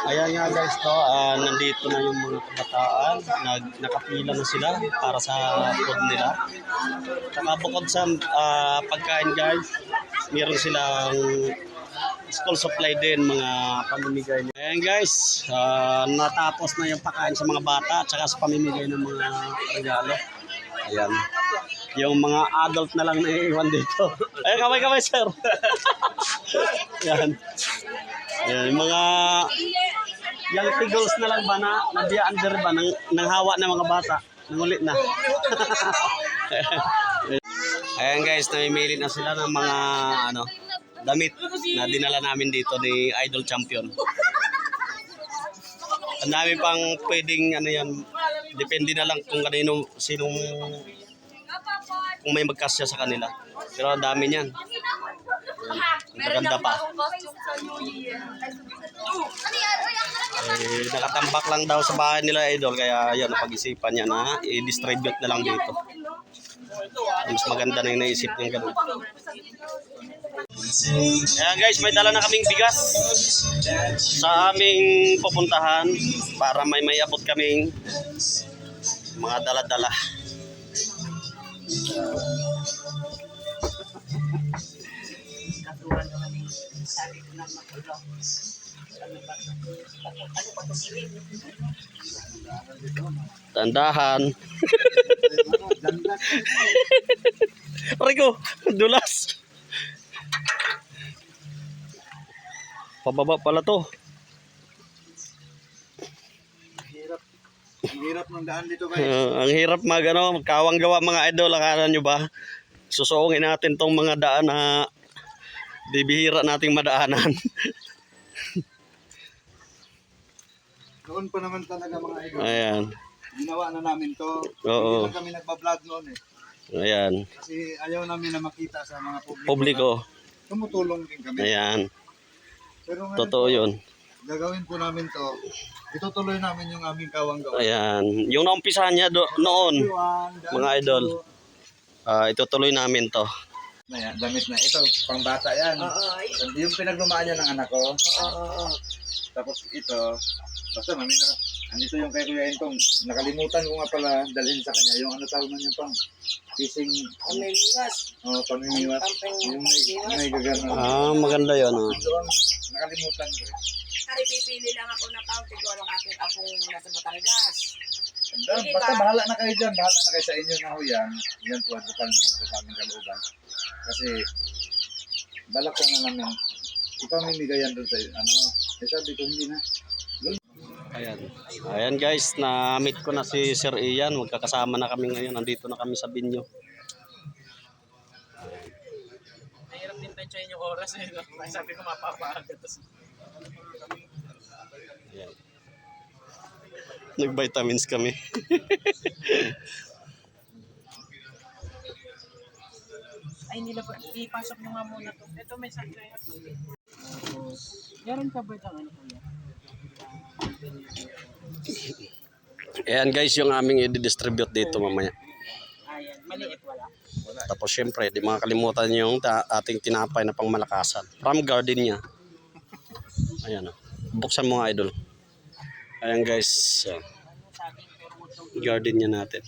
Ayan nga guys, to, nandito na yung mga kabataan. Nakapila na sila para sa food nila. Saka bukod sa pagkain guys, meron silang school supply din, mga pamimigay. Ayan guys, natapos na yung pagkain sa mga bata at saka sa pamimigay ng mga regalo. Ayan. Yung mga adult na lang naiiwan dito. Ayan, kamay-kamay sir. Ayan. Ayan, yung mga young tigos na lang ba na under ba nang hawa ng mga bata. Nangulit na. Ayan guys, namimili na sila ng mga damit na dinala namin dito ni Idol Champion. Ang dami pang pwedeng yan, depende na lang kung kanino, sinong, kung may magkasya sa kanila. Pero ang dami niyan. Maganda pa. Nakatambak lang daw sa bahay nila Idol, kaya yan, napag-isipan niya na i-distribute na lang dito. Mas maganda na yung naisip niya ganun. Ayan guys, may dala na kaming bigas sa aming pupuntahan para may abot kaming mga dala-dala. Tandahan. Rico, dulas. Pababa pala to. Ang hirap ng daan dito guys. Ang hirap magkawang gawa mga idol. Akala nyo ba? Susuungin natin tong mga daan na bibihira nating madaanan. Noon pa naman talaga mga idol. Ayan. Ginawa na namin to. Oo. Hindi lang kami nagbablog noon eh. Ayan. Kasi ayaw namin na makita sa mga Publiko. Tumutulong din kami. Ayan. Pero ngayon Totoo yun. Gagawin po namin to. Itutuloy namin yung aming kawang gawa. Ayan. Yung naumpisahan niya noon, mga idol. Itutuloy namin to. Ayan, damit na. Ito, pang bata yan. Yung pinaglumaan niya ng anak ko. Tapos ito, basta mami na. Andito yung kay Kuya Entong. Nakalimutan ko nga pala dalhin sa kanya. Yung tawag man yung pang fishing. Pamimiwas. Pamimiwas. Yung may gagana. Maganda yun. Nakalimutan ko eh. Hari, pipili lang ako na pang siguro ang aking apong nasa Batangas. Basta bahala na kayo dyan. Bahala na kayo sa inyo na ho yan. Yan po, bukal naman po sa aming kalooban. Kasi balak ko na namin ipamimigayan doon sa sabi ko hindi na. Ayan. Ayan guys, na-meet ko na si Sir Ian. Magkakasama na kami ngayon. Nandito na kami sa Binyo. Mahirap din tansyahin yung oras eh. Sabi ko mapapaaga. Ayan. Nag-vitamins kami. Ay, nila ba? Ipasok nyo nga muna to. Ito may sakay. Meron ka ba itang ano kuya? Ayan guys, yung aming i-distribute dito mamaya. Ayan, maliit wala. Tapos syempre, di makakalimutan yung ating tinapay na pangmalakasan. From garden niya. Ayan o. Buksan mo nga idol. Ayan guys. Garden niya natin.